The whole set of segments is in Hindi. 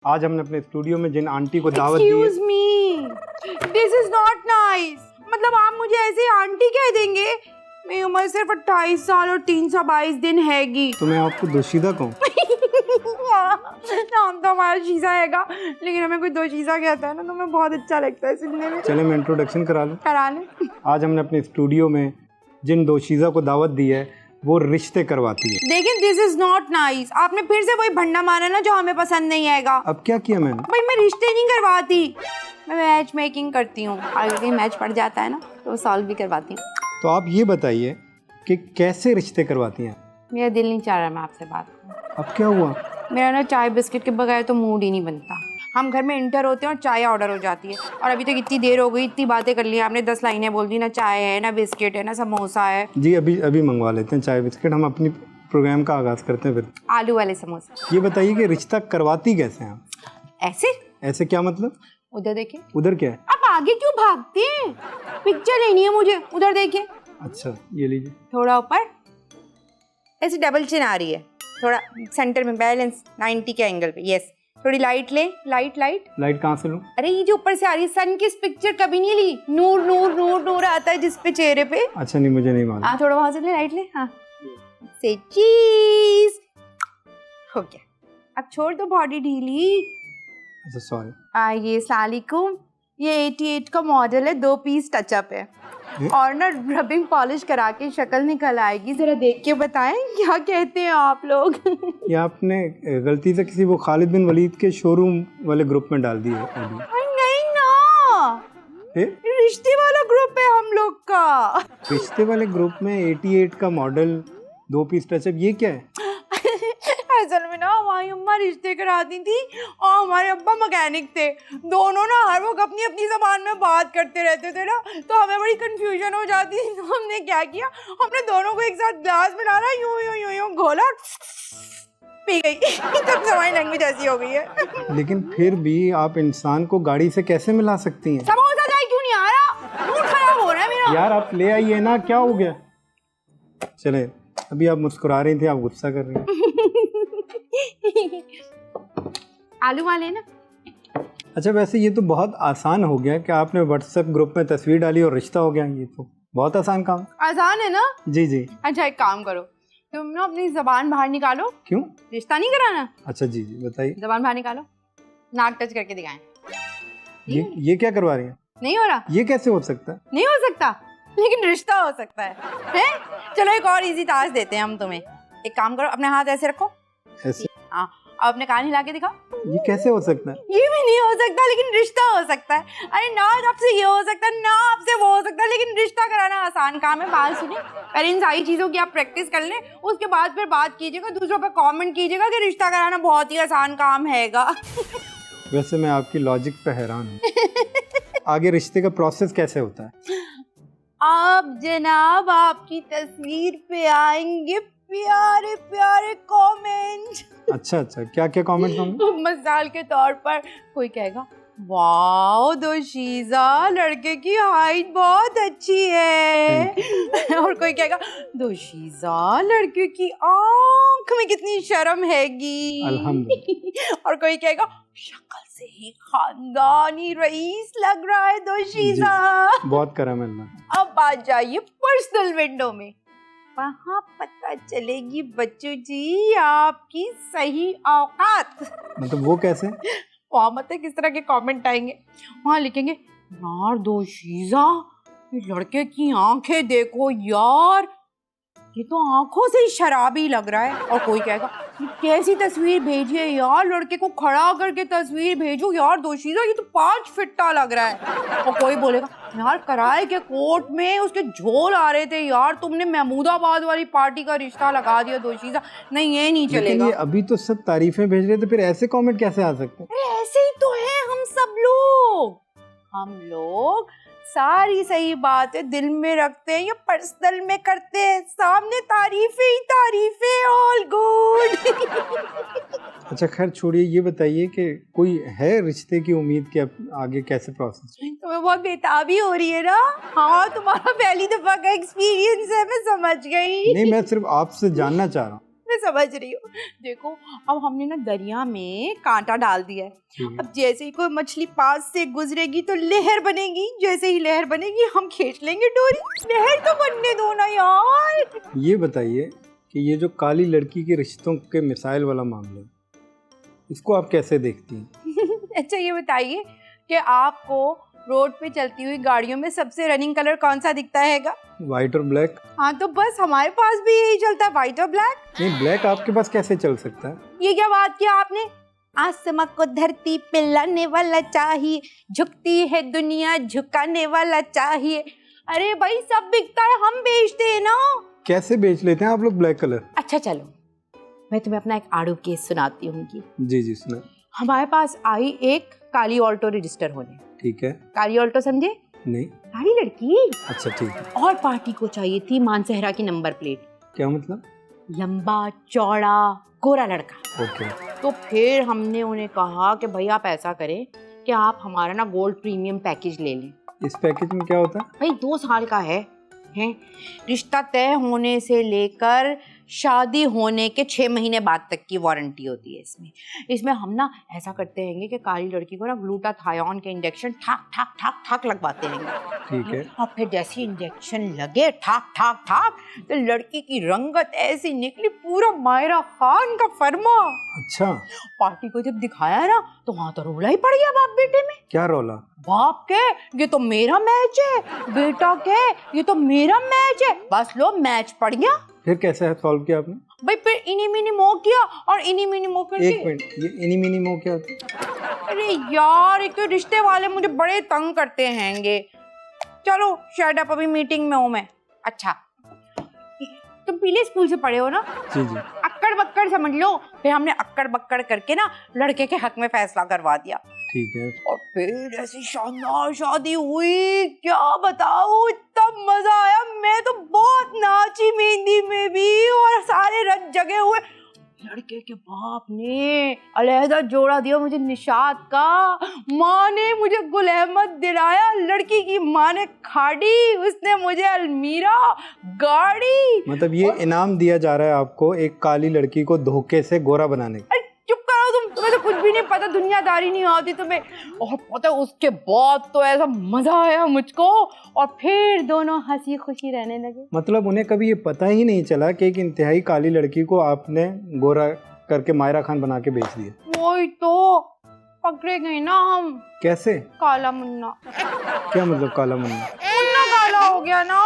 आज हमने अपने स्टूडियो में जिन आंटी को दावत दी है। Excuse me, this is not nice. मतलब आप मुझे ऐसे आंटी कह देंगे? मेरी उम्र सिर्फ 28 साल और 322 दिन हैगी। तो मैं आपको दोशीदा कहूँ? नाम तो हमारा शीशा हैगा, लेकिन हमें कोई दोशीदा कहता है ना तो हमें बहुत अच्छा लगता है सुनने में। चले मैं इंट्रोडक्शन करा लूँ। करा लें। आज हमने अपने स्टूडियो में जिन दोशीदा को दावत दी है वो रिश्ते करवाती है। लेकिन दिस इज नॉट नाइस। आपने फिर से वही भंडा मारा ना जो हमें पसंद नहीं आएगा। अब क्या किया मैंने? भाई मैं रिश्ते नहीं करवाती, मैं मैच मेकिंग करती हूँ। अगर कहीं मैच पड़ जाता है ना तो सॉल्व भी करवाती हूँ। तो आप ये बताइए कि कैसे रिश्ते करवाती हैं? मेरा दिल नहीं चाह रहा मैं आपसे बात करूँ। अब क्या हुआ? मेरा ना चाय बिस्किट के बगैर तो मूड ही नहीं बनता। हम घर में इंटर होते हैं और चाय ऑर्डर हो जाती है, और अभी तक इतनी देर हो गई, इतनी बातें कर ली आपने, 10 लाइनें बोल दी, ना चाय है ना बिस्किट है ना समोसा है। जी अभी मंगवा लेते हैं चाय बिस्किट। हम अपनी प्रोग्राम का आगाज़ करते हैं फिर। आलू वाले समोसे। ये बताइए कि रिश्ता करवाती कैसे हैं आप? ऐसे? ऐसे क्या मतलब? उधर देखिए। उधर क्या है? आप आगे क्यों भागते हैं? पिक्चर लेनी है मुझे, उधर देखिए। अच्छा ये लीजिए। थोड़ा ऊपर, ऐसे डबल चिन आ रही है, थोड़ा सेंटर में बैलेंस 90 के एंगल पे। यस, थोड़ी लाइट ले। लाइट लाइट कहाँ से लूँ? अरे ये जो ऊपर से आ रही है, सन की पिक्चर कभी नहीं ली। नूर नूर नूर नूर आता है जिस पे चेहरे पे। अच्छा नहीं, मुझे नहीं मालूम। हाँ थोड़ा वहां से ले, लाइट ले। हाँ से चीज हो गया। अब छोड़ दो बॉडी ढीली। अच्छा सॉरी। ये सलामकुम, ये 88 का मॉडल है, 2 पीस टचअप है और ना रबिंग पॉलिश करा के शक्ल निकल आएगी। जरा देख के बताएं क्या कहते हैं आप लोग। ये आपने गलती से किसी वो खालिद बिन वलीद के शोरूम वाले ग्रुप में डाल दी है। नहीं ना, रिश्ते वाला ग्रुप है हम लोग का। रिश्ते वाले ग्रुप में 88 का मॉडल 2 पीस टचअप, ये क्या है? असल में ना हमारी अम्मा रिश्ते कराती थी और हमारे अब्बा मैकेनिक थे। दोनों ना हर वक्त अपनी अपनी जबान में बात करते रहते थे ना, तो हमें बड़ी कंफ्यूजन हो जाती थी। तो हमने क्या किया, हमने दोनों को एक साथ ग्लास में डाला, यूं यूं यूं यूं घोला, पी गई। तब से हमारी लैंग्वेज ऐसी हो गई है। लेकिन फिर भी आप इंसान को गाड़ी से कैसे मिला सकती हैं? समोसा चाय क्यों नहीं आ रहा? मूड खराब हो रहा है मेरा। यार आप ले आइए ना, क्या हो गया? चले, अभी आप मुस्कुरा रही थी, आप गुस्सा कर रही हैं। आलू वाले ना। अच्छा वैसे ये तो बहुत आसान हो गया कि आपने व्हाट्सएप ग्रुप में तस्वीर डाली और रिश्ता हो गया। ये तो बहुत आसान काम। आसान है ना? जी जी। अच्छा एक काम करो, तुम ना अपनी जबान बाहर निकालो। क्यों? रिश्ता नहीं कराना? अच्छा जी जी बताइए। जबान बाहर निकालो, नाक टच करके दिखाएं। ये क्या करवा रही हैं? नहीं हो रहा? ये कैसे हो सकता है? नहीं हो सकता, लेकिन रिश्ता हो सकता है। हैं? चलो एक और इजी टास्क देते हैं हम तुम्हें। एक काम करो, अपने हाथ ऐसे रखो। ऐसे? हाँ, अब अपने कान हिला के दिखाओ। ये कैसे हो सकता है? ये भी नहीं हो सकता, लेकिन रिश्ता हो सकता है। अरे ना आपसे ये हो सकता है, ना आपसे वो हो सकता है, लेकिन रिश्ता कराना आसान काम है। बात सुनिए, पहले इन सारी चीजों की आप प्रैक्टिस कर लें, उसके बाद फिर बात कीजिएगा, दूसरों पे कमेंट कीजिएगा कि रिश्ता कराना बहुत ही आसान काम हैगा। वैसे मैं आपकी लॉजिक पे हैरान हूँ। आगे रिश्ते का प्रोसेस कैसे होता है? आप जनाब आपकी तस्वीर पे आएंगे प्यारे प्यारे कमेंट। अच्छा क्या क्या कमेंट्स होंगे? मिसाल के तौर पर कोई कहेगा वाओ दोशीजा, लड़के की हाइट बहुत अच्छी है। और कोई कहेगा दोशीजा, लड़के की आंख में कितनी शर्म हैगी। अल्हम्दुलिल्लाह। और कोई कहेगा शक्ल से ही खानदानी रईस लग रहा है दोशीजा। बहुत करम है अल्लाह। अब आ जाइए पर्सनल विंडो में, वहाँ पता चलेगी बच्चू जी आपकी सही औकात। मतलब वो कैसे? वहाँ मतलब किस तरह के कमेंट आएंगे, वहाँ लिखेंगे यार दोशीजा, ये लड़के की आंखें देखो यार, ये तो आंखों से ही शराबी लग रहा है। और कोई कहेगा ये कैसी तस्वीर भेजी है यार, लड़के को खड़ा करके तस्वीर भेजो यार दोशीजा, ये तो 5 फिट्टा लग रहा है। और कोई बोलेगा यार कराए के कोर्ट में उसके झोल आ रहे थे यार, तुमने महमूदाबाद वाली पार्टी का रिश्ता लगा दिया दोशीजा। नहीं ये नहीं चलेगा। ये अभी तो सब तारीफें भेज रहे थे, फिर ऐसे कमेंट कैसे आ सकते हैं? अरे ऐसे ही तो है हम सब लोग। हम लोग सारी सही बातें दिल में रखते हैं या पर्सनल में करते हैं, सामने तारीफें ही तारीफें, ऑल गुड। अच्छा खैर छोड़िए, ये बताइए कि कोई है रिश्ते की उम्मीद के अब आगे कैसे प्रोसेस? तुम्हें बहुत बेताबी हो रही है ना? हाँ तुम्हारा पहली दफा का एक्सपीरियंस है, मैं समझ गई। नहीं मैं सिर्फ आपसे जानना चाह रहा हूँ। मैं समझ रही हूँ। देखो अब हमने ना दरिया में कांटा डाल दिया है, अब जैसे ही कोई मछली पास से गुजरेगी तो लहर बनेगी, जैसे ही लहर बनेगी हम खींच लेंगे डोरी। लहर तो बनने दो ना यार। ये बताइए कि ये जो काली लड़की के रिश्तों के मिसाइल वाला मामला है, इसको आप कैसे देखती हैं? अच्छा ये बताइए कि आपको रोड पे चलती हुई गाड़ियों में सबसे रनिंग कलर कौन सा दिखता हैगा? वाइट और ब्लैक। हाँ तो बस हमारे पास भी यही चलता है, व्हाइट और ब्लैक। नहीं, ब्लैक आपके पास कैसे चल सकता है? ये क्या बात किया आपने? आसमां को धरती पे लाने वाला चाहिए, झुकती है दुनिया झुकाने वाला चाहिए। अरे भाई सब बिकता है, हम बेचते हैं ना। कैसे बेच लेते हैं आप लोग ब्लैक कलर? अच्छा चलो मैं तुम्हें अपना एक आड़ू केस सुनाती हूँ। जी जी सुना। हमारे पास आई एक काली ऑल्टो रजिस्टर होने। ठीक है। काली ऑल्टो समझे? नहीं। काली लड़की। अच्छा ठीक है। और पार्टी को चाहिए थी मानसहरा की नंबर प्लेट। क्या मतलब? लंबा चौड़ा गोरा लड़का। ओके। तो फिर हमने उन्हें कहा कि भाई आप ऐसा करें कि आप हमारा ना गोल्ड प्रीमियम पैकेज ले लें। इस पैकेज में क्या होता है? भाई 2 साल का है रिश्ता तय होने से लेकर शादी होने के 6 महीने बाद तक की वारंटी होती है इसमें हम ना ऐसा करते हैं कि काली लड़की को ना ग्लूटाथायोन के इंजेक्शन ठाक ठाक ठाक ठाक लगवाते हैं। ठीक है। और फिर जैसे इंजेक्शन लगे ठाक ठाक ठाक तो लड़की की रंगत ऐसी निकली पूरा मायरा खान का फरमा। अच्छा। पार्टी को जब दिखाया ना तो वहां तो रोला ही पड़ गया बाप बेटे में। क्या रोला? बाप के ये तो मेरा मैच है, बेटा के ये तो मेरा मैच है, बस लो मैच पड़ गया। फिर कैसे सॉल्व किया आपने? भाई फिर इनी मिनी मो किया और इनी मिनी मो करके। एक मिनट, ये इनी मिनी मो क्या होता है? अरे यार एक तो रिश्ते वाले मुझे बड़े तंग करते हैंगे। चलो शट अप, अभी मीटिंग में हूँ मैं। अच्छा तुम पीले स्कूल से पढ़े हो ना? जी जी। अक्कड़ बक्कड़ समझ लो। फिर हमने अक्कड़ बक्कड़ करके ना लड़के के हक में फैसला करवा दिया। ठीक है। और फिर ऐसी शानदार शादी हुई, क्या बताऊं, इतना मजा आया। मैं तो बहुत नाची मेहंदी में भी और सारे रंग जगे हुए। लड़के के बाप ने अलहदा जोड़ा दिया मुझे निशात का, माँ ने मुझे गुल अहमद दिलाया, लड़की की माँ ने खाड़ी, उसने मुझे अलमीरा गाड़ी। मतलब ये इनाम दिया जा रहा है आपको एक काली लड़की को धोखे से गोरा बनाने का? चुप करो तुम, तुम्हें तो कुछ भी नहीं पता, दुनियादारी नहीं आती तुम्हें। और पता उसके बाद तो ऐसा मजा आया मुझको, और फिर दोनों हंसी खुशी रहने लगे। मतलब उन्हें कभी ये पता ही नहीं चला कि एक इंतहाई काली लड़की को आपने गोरा करके मायरा खान बना के बेच दिया? वही तो पकड़े गए ना हम। कैसे? काला मुन्ना। क्या मतलब काला मुन्ना? मुन्ना काला हो गया ना।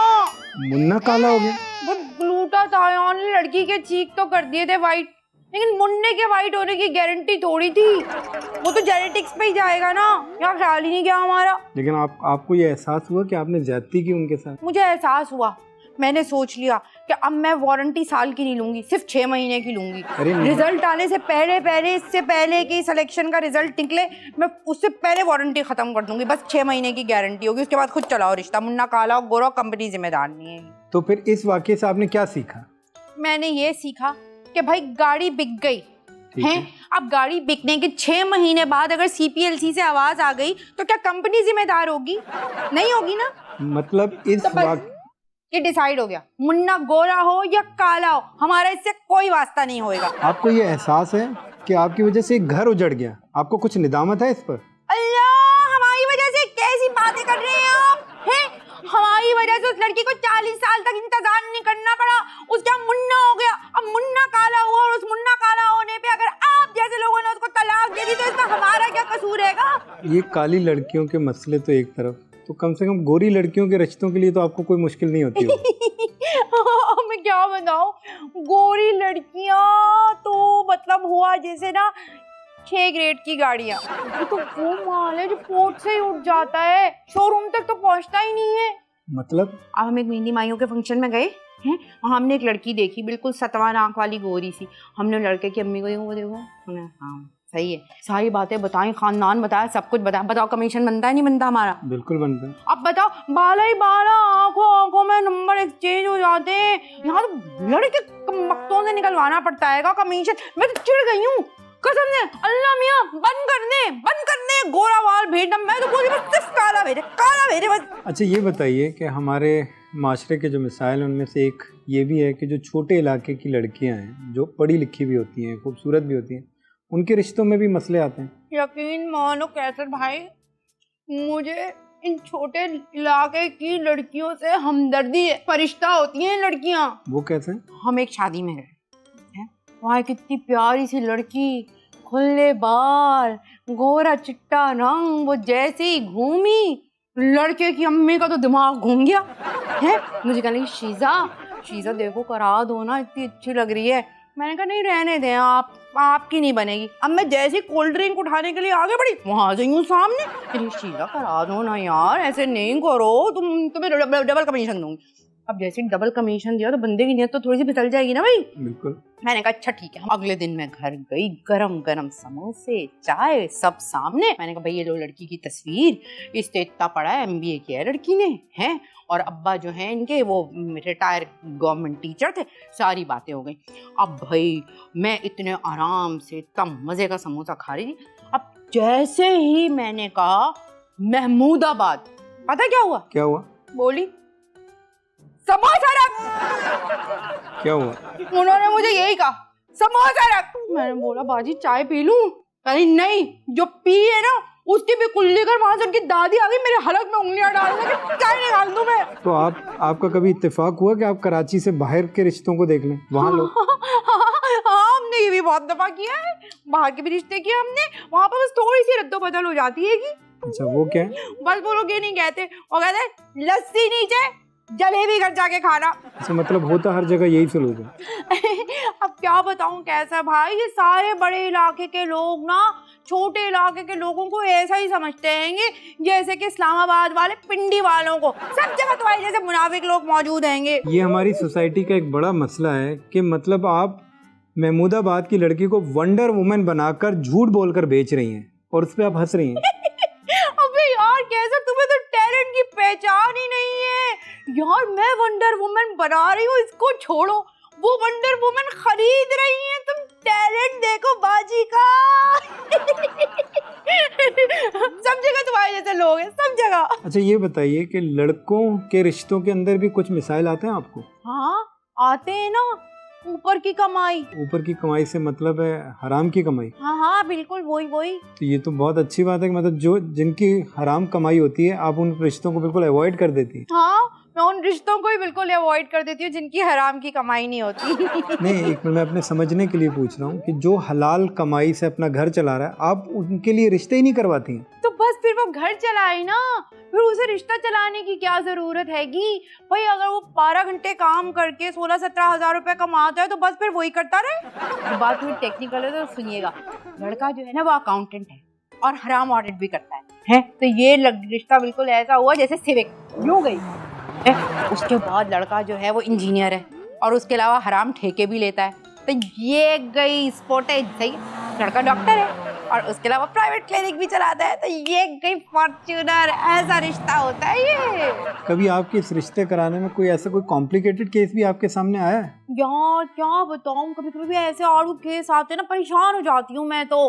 मुन्ना काला हो गया? वो ग्लूटाथायोन ने लड़की के चीक तो कर दिए थे वाइट, लेकिन मुन्ने के वाइट होने की गारंटी थोड़ी थी। वो तो जेनेटिक्स पे ही जाएगा ना, यहाँ ख्याल ही नहीं किया हमारा। लेकिन आपको ये एहसास हुआ कि आपने ज्यादती की उनके साथ? मुझे एहसास हुआ, मैंने सोच लिया कि अब मैं वारंटी साल की नहीं लूंगी, सिर्फ 6 महीने की लूंगी। रिजल्ट आने से पहले इससे पहले कि सिलेक्शन का रिजल्ट निकले, मैं उससे पहले वारंटी खत्म कर दूंगी। बस 6 महीने की गारंटी होगी, उसके बाद खुद चलाओ रिश्ता। मुन्ना काला और गोरा कंपनी जिम्मेदार नहीं है। तो फिर इस वाकये से आपने क्या सीखा? मैंने ये सीखा कि भाई गाड़ी बिक गई है। अब गाड़ी बिकने के 6 महीने बाद अगर CPLC से आवाज आ गई तो क्या कंपनी जिम्मेदार होगी? नहीं होगी ना। मतलब इस तो ये डिसाइड हो गया, मुन्ना गोरा हो या काला हो, हमारा इससे कोई वास्ता नहीं होएगा। आपको ये एहसास है कि आपकी वजह से एक घर उजड़ गया, आपको कुछ निदामत है इस पर? अल्लाह, हमारी वजह से कैसी बातें कर रहे हैं आप? हैं? हमारी वजह से उस लड़की को 40 साल तक इंतजार नहीं करना पड़ा, उसका मुन्ना हो गया। अब मुन्ना काला हुआ और उस मुन्ना काला होने पे अगर आप जैसे लोगों ने उसको तलाक दे दी तो इसमें हमारा क्या कसूर हैगा? ये काली लड़कियों के मसले तो एक तरफ, तो कम से कम गोरी लड़कियों के रिश्तों के लिए तो आपको कोई मुश्किल नहीं होती हो। मैं क्या बताऊं, गोरी लड़कियां तो मतलब हुआ जैसे ना 6 ग्रेड की गाड़ियां। ये तो वो माल है जो पोर्ट से ही उठ जाता है, शोरूम तक तो पहुंचता ही नहीं है। मतलब? अब हम एक मेहंदी माइयों के फंक्शन में गए हैं, वहाँ हमने एक लड़की देखी, बिल्कुल सतवान आंख वाली गोरी सी। हमने लड़के की अम्मी को वो देखो, हाँ सही है, सारी बातें बताई, खानदान बताया, सब कुछ बताया। बताओ कमीशन बनता है नहीं बनता हमारा? बिल्कुल बनता है। अब बताओ, बाला ही बाला, आंखों आंखों में नंबर एक्सचेंज हो जाते हैं। यहाँ तो लड़के मक्तों से निकलवाना पड़ता है कमीशन। मैं तो चिढ़ गई हूँ कसम से। अल्लाह मियाँ बंद कर दे गोरा वाल भेजना। मैं तो बोली बस सिर्फ काला भेजे बस। अच्छा ये बताइए कि हमारे माशरे के जो मिसाइल उनमें से एक ये भी है कि जो छोटे इलाके की लड़कियां हैं, जो पढ़ी लिखी भी होती हैं, खूबसूरत भी होती हैं, उनके रिश्तों में भी मसले आते हैं। यकीन मानो कैसर भाई, मुझे इन छोटे इलाके की लड़कियों से हमदर्दी है। फरिश्ता होती हैं लड़कियां। वो कैसे? हम एक शादी में गए हैं, वहाँ कितनी प्यारी सी लड़की, खुले बाल, गोरा चिट्टा रंग, वो जैसे ही घूमी लड़के की अम्मी का तो दिमाग घूम गया है। मुझे कहने लगी शीजा देखो करा दो ना, इतनी अच्छी लग रही है। मैंने कहा नहीं रहने दें, आपकी नहीं बनेगी। अब मैं जैसे कोल्ड ड्रिंक उठाने के लिए आगे बढ़ी, वहां से यूं सामने, अरे शीजा करा दो ना यार, ऐसे नहीं करो, तुम्हें डबल कमीशन दूंगी। अब जैसे डबल कमीशन दिया तो बंदे की नीयत तो थोड़ी सी फिसल जाएगी ना भाई। बिल्कुल। मैंने कहा अच्छा ठीक है। अगले दिन मैं घर गई, गरम गरम समोसे, चाय, सब सामने। मैंने कहा भाई ये लो लड़की की तस्वीर, इससे इतना पढ़ा है, MBA किया है लड़की ने, है, और अब्बा जो है इनके वो रिटायर गवर्नमेंट टीचर थे। सारी बातें हो गई। अब भाई मैं इतने आराम से इतना मजे का समोसा खा रही थी। अब जैसे ही मैंने कहा महमूदाबाद, पता क्या हुआ? क्या हुआ? बोली समोसा रख। क्या हुआ? उन्होंने मुझे यही कहा, समोसा रख। मैंने बोला बाजी चाय पी लूं? कहीं नहीं, जो पी है ना उसकी भी कुल्ली कर। वहां से उनकी दादी आ गई, मेरे हलक में उंगलियां डालने लगी, चाय निकाल दूं मैं। तो आपका कभी इत्तेफाक हुआ कि आप कराची से बाहर के रिश्तों को देख लें? वहाँ लोग हाँ, हमने ये भी बहुत दफा किया है, बाहर के भी रिश्ते किए हमने। वहाँ पर बस थोड़ी सी रद्दो बदल हो जाती है कि अच्छा वो क्या है? बस वो लोग ये नहीं कहते, वो कहते लस्सी नीचे, जलेबी घर जाके खाना। अच्छा मतलब होता हर जगह यही सलूक है। अब क्या बताऊं कैसा भाई, ये सारे बड़े इलाके के लोग ना छोटे इलाके के लोगों को ऐसा ही समझते हैं जैसे कि इस्लामाबाद वाले पिंडी वालों को। सब जगह तो जैसे मुनाफिक लोग मौजूद हैंगे। ये हमारी सोसाइटी का एक बड़ा मसला है कि मतलब आप महमूदाबाद की लड़की को वंडर वुमन बनाकर झूठ बोलकर बेच रही हैं और उस पर आप हंस रही हैं। अबे यार कैसे, तुम्हें तो टैलेंट की पहचान ही नहीं है यार। मैं वंडर वुमन बना रही हूँ, इसको छोड़ो, वो वंडर वुमन खरीद रही है। तुम टैलेंट देखो बाजी का। सब जगह तुम्हारे जैसे लोग हैं, सब जगह। अच्छा ये बताइए कि लड़कों के रिश्तों के अंदर भी कुछ मिसाइल आते हैं आपको? हाँ आते हैं ना। ऊपर की कमाई। ऊपर की कमाई से मतलब है हराम की कमाई? हाँ बिल्कुल वही। तो ये तो बहुत अच्छी बात है कि मतलब जो जिनकी हराम कमाई होती है आप उन रिश्तों को बिल्कुल अवॉइड कर देती हैं। हाँ मैं उन रिश्तों को ही बिल्कुल अवॉइड कर देती हूँ जिनकी हराम की कमाई नहीं होती। नहीं, एक मिनट, मैं अपने समझने के लिए पूछ रहा हूँ कि जो हलाल कमाई से अपना घर चला रहा है आप उनके लिए रिश्ते ही नहीं करवाती हैं? तो बस फिर वो घर चलाए ना, फिर उसे रिश्ता चलाने की क्या जरूरत हैगी भाई। अगर वो 12 घंटे काम करके 16-17 हजार रुपए कमाता है तो बस फिर वही करता रहे। बात थोड़ी टेक्निकल है तो सुनिएगा। लड़का जो है ना वो अकाउंटेंट है और हराम ऑडिट भी करता है तो ये रिश्ता बिल्कुल ऐसा हुआ जैसे सिविक यूं गई है। उसके बाद लड़का जो है वो इंजीनियर है और उसके अलावा हराम ठेके भी लेता है, तो ये गई स्पॉटेज। सही, लड़का डॉक्टर है और उसके अलावा प्राइवेट क्लिनिक भी चलाता है, तो ये गई फॉर्च्यूनर। ऐसा रिश्ता होता है ये। कभी आपके इस रिश्ते कराने में कोई ऐसा कोई कॉम्प्लिकेटेड केस भी आपके सामने आया है? यार क्या बताऊं, कभी कभी भी ऐसे आड़ू केस आते हैं ना, परेशान हो जाती हूँ मैं तो।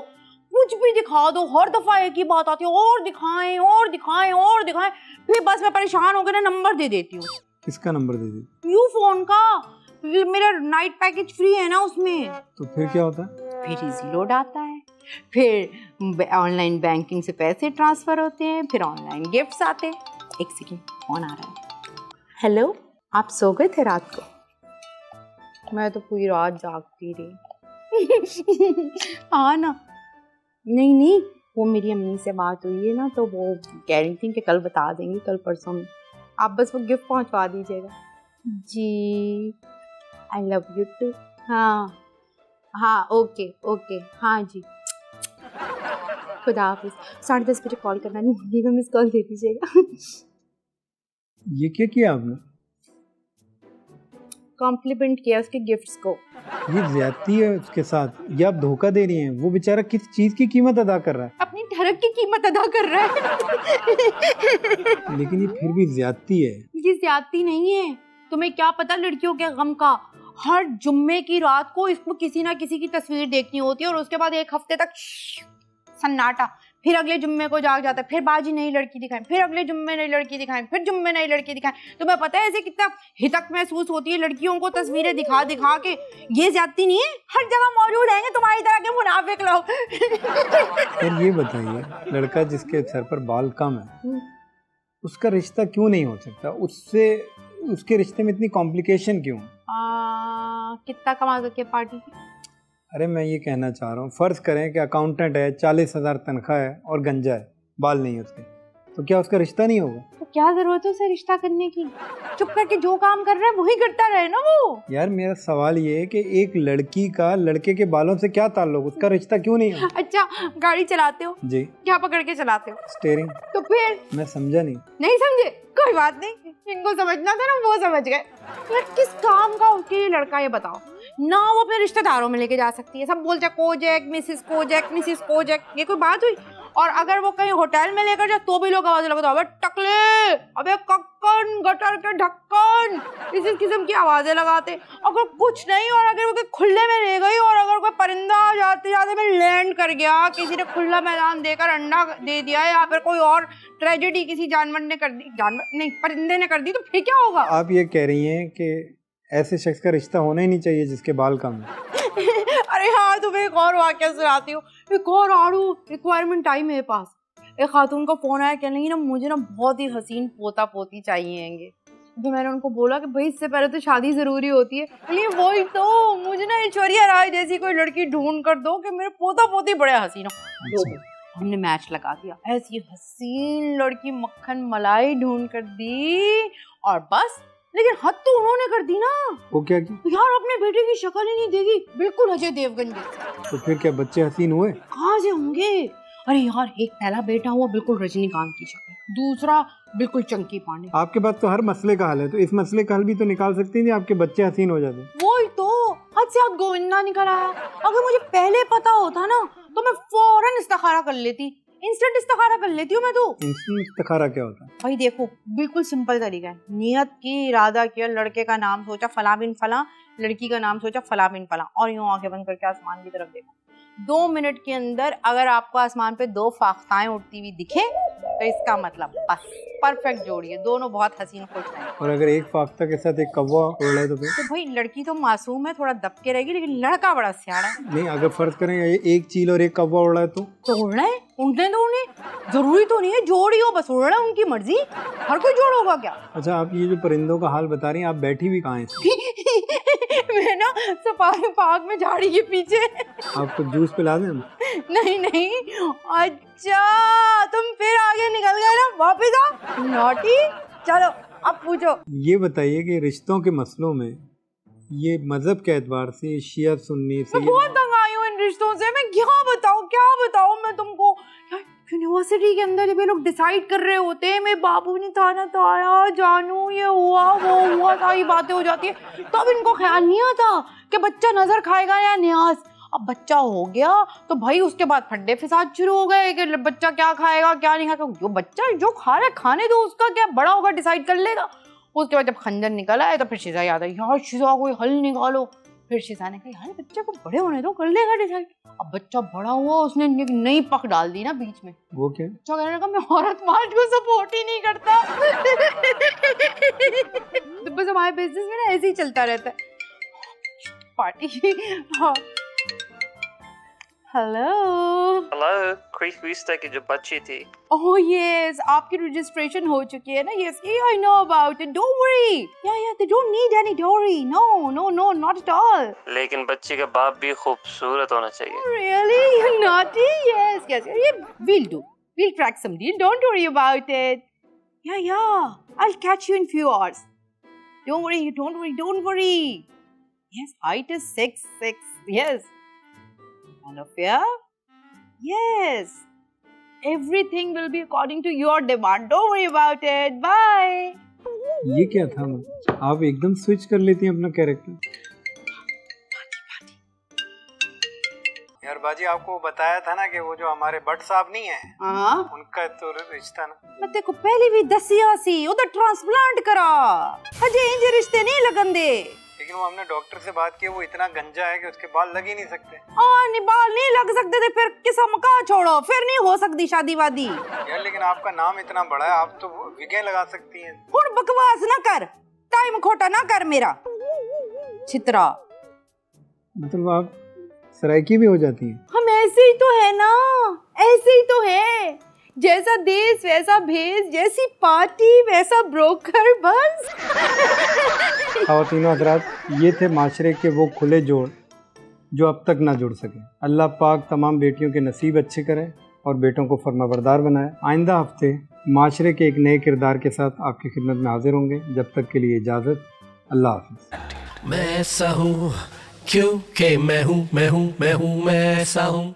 कुछ भी दिखा दो, हर दफा एक ही बात आती है, और दिखाएं और दिखाएं और दिखाएं। फिर बस मैं परेशान होकर ना नंबर दे देती हूँ। किसका number they the? You phone का, मेरा नाइट पैकेज फ्री है ना उसमें। तो फिर क्या होता है? फिर इजी लोड आता है, फिर ऑनलाइन बैंकिंग से पैसे ट्रांसफर होते हैं, फिर ऑनलाइन गिफ्ट्स आते हैं। एक सेकेंड, फोन आ रहा है। हेलो, आप सो गए थे रात को? मैं तो पूरी रात जागती रही। हाँ ना, नहीं वो मेरी अम्मी से बात हुई है ना, तो वो कह रही थी कि कल बता देंगी, कल परसों में। आप बस वो गिफ्ट पहुंचवा दीजिएगा। जी आई लव यू टू। हाँ ओके हाँ जी, खुदा हाफिज। 10:30 बजे कॉल करना, नहीं भूलिएगा, मिस कॉल दे दीजिएगा। ये क्या किया आपने? कॉम्प्लीमेंट किया उसके गिफ्ट्स को। ये ज्यादती है उसके साथ, ये आप धोखा दे रही हैं। वो बेचारा किस चीज की कीमत अदा कर रहा है? अपनी ठरक की कीमत अदा कर रहा है। लेकिन ये फिर भी ज्यादती है। ये ज्यादती नहीं है, तुम्हें क्या पता लड़कियों के गम का। हर जुम्मे की रात को इसको किसी ना किसी की तस्वीर देखनी होती है और उसके बाद एक हफ्ते तक सन्नाटा। फिर अगले जुम्मे को जाग जाता है, फिर बाजी नई लड़की दिखाएं, फिर अगले जुम्मे नई लड़की दिखाएं, फिर जुम्मे नई लड़की दिखाएं। तुम्हें पता है ऐसे कितना हितक महसूस होती है लड़कियों को तस्वीरें दिखा दिखा के। ये ज्यादती नहीं है, हर जगह मौजूद रहेंगे तुम्हारी तरह के मुनाफिक लोग। और ये बताइए, लड़का जिसके सर पर बाल कम है उसका रिश्ता क्यों नहीं हो सकता? उससे उसके रिश्ते में इतनी कॉम्प्लिकेशन क्यों? कितना कमा के पार्टी? अरे मैं ये कहना चाह रहा हूँ, फर्ज करें कि अकाउंटेंट है, 40,000 तनख्वाह है और गंजा है, बाल नहीं है उसके, तो क्या उसका रिश्ता नहीं होगा? तो क्या जरूरत है उसे रिश्ता करने की? चुप करके जो काम कर रहा है वही करता रहे ना वो। यार मेरा सवाल ये है कि एक लड़की का लड़के के बालों से क्या ताल्लुक, उसका रिश्ता क्यों नहीं है? अच्छा, गाड़ी चलाते हो जी। क्या पकड़ के चलाते हो? स्टीयरिंग। तो फिर? मैं समझा नहीं समझे? कोई बात नहीं, इनको समझना था ना वो समझ गए। यार किस काम का होके ये लड़का, ये बताओ ना। वो अपने रिश्तेदारों में लेके जा सकती है, सब बोलते हैं कोजेक मिसिस कोजेक, ये कोई बात हुई? और अगर वो कहीं होटल में लेकर जाए तो भी लोग आवाज लगाते, अबे टकले, अबे कक्कन, गटर के ढक्कन, इस किस्म की आवाजें लगाते। अगर कुछ नहीं, और अगर वो कोई खुले में रह गई और अगर कोई परिंदा जाते जाते में लैंड कर गया, किसी ने खुला मैदान देकर अंडा दे दिया, या फिर कोई और ट्रेजेडी किसी जानवर ने कर दी, जानवर नहीं परिंदे ने कर दी, तो फिर क्या होगा? आप ये कह रही हैं कि ऐसे शख्स का रिश्ता होना ही नहीं चाहिए जिसके बाल कम है? अरे हाँ, तुम्हें एक और वाकया सुनाती हूँ। एक और आड़ू रिक्वायरमेंट आई मेरे पास। एक खातून का फोन आया, कहने लगी ना मुझे ना बहुत ही हसीन पोता पोती चाहिएंगे। तो मैंने उनको बोला कि भाई इससे पहले तो शादी जरूरी होती है। लेकिन वही तो, मुझे ना ऐश्वर्या राय जैसी कोई लड़की ढूंढ कर दो कि मेरे पोता पोती बड़े हसीन हो। हमने मैच लगा दिया, ऐसी हसीन लड़की मक्खन मलाई ढूंढ कर दी, और बस। लेकिन हद तो उन्होंने कर दी ना। वो क्या की? यार अपने बेटे की शक्ल ही नहीं देगी, बिल्कुल अजय देवगन जैसे। तो फिर क्या बच्चे हसीन हुए? कहाँ से होंगे? अरे यार, एक पहला बेटा हुआ बिल्कुल रजनीकांत की शक्ल, दूसरा बिल्कुल चंकी पांडे। आपके पास तो हर मसले का हल है, तो इस मसले का हल भी तो निकाल सकती थी, आपके बच्चे हसीन हो जाते। वही तो, हद से हद गोविंदा निकल आया। अगर मुझे पहले पता होता ना तो मैं फौरन इस्तिखारा कर लेती, इंस्टेंट इस्तिखारा कर लेती हूँ मैं तो। इंस्टेंट इस्तिखारा क्या होता है? भाई देखो, बिल्कुल सिंपल तरीका है। नियत की, इरादा किया, लड़के का नाम सोचा फला बिन फला, लड़की का नाम सोचा फला बिन फला, और यूं आंखें बंद करके आसमान की तरफ देखो। 2 मिनट के अंदर अगर आपको आसमान पे 2 फाख्ताएं उड़ती हुई दिखे तो इसका मतलब बस परफेक्ट जोड़ी है, दोनों बहुत हसीन खुश हैं। और अगर एक फाख्ता के साथ एक कौवा उड़ रहा है तो फिर? तो भाई लड़की तो मासूम है, थोड़ा दबके रहेगी, लेकिन लड़का बड़ा सियाड़ा है। नहीं, अगर फर्ज करें एक चील और एक कौवा उड़ रहा है तो उड़ना है, उड़ने दो उन्हें, जरूरी तो नहीं है जोड़ी हो, बस उड़ना उनकी मर्जी, हर कोई जोड़ होगा क्या? अच्छा, आप ये जो परिंदों का हाल बता रही हैं, आप बैठी भी कहाँ हैं? मैं ना सफारी पार्क में झाड़ी के पीछे। आपको जूस पिला दें? नहीं। अच्छा, तुम फिर आगे निकल गए ना, वापस आओ नॉटी। चलो अब पूछो। ये बताइए कि रिश्तों के मसलों में ये मजहब के एतबार से शिया सुन्नी से मैं बहुत तंग आई हूँ इन रिश्तों से। मैं क्या बताऊँ मैं तुमको। यूनिवर्सिटी के अंदर ये लोग डिसाइड कर रहे होते हैं, मेरे बाबू ने था ना ताया जानू ये हुआ वो हुआ, सारी बातें हो जाती है, तब इनको ख्याल नहीं आता कि बच्चा नजर खाएगा या न्याज। अब बच्चा हो गया तो भाई उसके बाद फड्डे फिसाद शुरू हो गए कि बच्चा क्या खाएगा क्या नहीं खाएगा। जो बच्चा जो खा रहा है खाने दो, उसका क्या, बड़ा होगा डिसाइड कर लेगा। उसके बाद जब खंजर निकला है तो फिर शिजा याद है, यार शिजा कोई हल निकालो। फिर शिजा ने कहा यार बच्चे को बड़े होने दो, कर लेगा डिसाइड। अब बच्चा बड़ा हुआ, उसने एक नई पक डाल दी ना बीच में। वो क्या? बच्चा कहने लगा मैं औरत मार्च को सपोर्ट ही नहीं करता। तो बस हमारे बिजनेस में ना ऐसे ही चलता रहता है। पार्टी। हाँ हेलो क्रिस विस्टा की जो बच्ची थी। ओह यस, आपकी रजिस्ट्रेशन हो चुकी है ना? Yes, I know about it, don't worry. या दे डोंट नीड एनी डोरी, नो नॉट एट ऑल। लेकिन बच्ची का बाप भी खूबसूरत होना चाहिए। Really you naughty? यस ये we'll track some deal, don't worry about it. Yeah, I'll catch you in few hours. Don't worry. Yes, height is 6'6". Yes. And of fear? Yes. Everything will be according to your demand. Don't worry about it. Bye. ये क्या था? आप एकदम स्विच कर लेती हैं अपना कैरेक्टर। यार बाजी, आपको बताया था ना कि वो जो हमारे भट्ट साहब नहीं है, उनका तो रिश्ता ना। मैं तेको पहले भी दसिया सी, उधर ट्रांसप्लांट करा, अजे इंजे रिश्ते नहीं लगन दे। लेकिन वो हमने डॉक्टर से बात की, वो इतना गंजा है कि उसके बाल लग ही नहीं सकते। बाल नहीं लग सकते थे फिर किस्म का छोड़ो, फिर नहीं हो सकती शादी वादी। यार लेकिन आपका नाम इतना बड़ा है, आप तो विगे लगा सकती हैं। हुण बकवास ना कर, टाइम खोटा ना कर मेरा छितरा। मतलब आप सराइकी भी हो जाती हैं? हम ऐसे ही तो है ना, ऐसे ही तो है। जैसा देश वैसा भेष, जैसी पार्टी वैसा ब्रोकर, बस। और तीनों हजरात, ये थे माशरे के वो खुले जोड़ जो अब तक ना जुड़ सके। अल्लाह पाक तमाम बेटियों के नसीब अच्छे करे और बेटों को फरमाबरदार बनाए। आइंदा हफ्ते माशरे के एक नए किरदार के साथ आपकी खिदमत में हाजिर होंगे। जब तक के लिए इजाज़त, अल्लाह हाफ़िज़। मैं ऐसा हूँ क्योंकि मैं हूँ मैं ऐसा हूँ।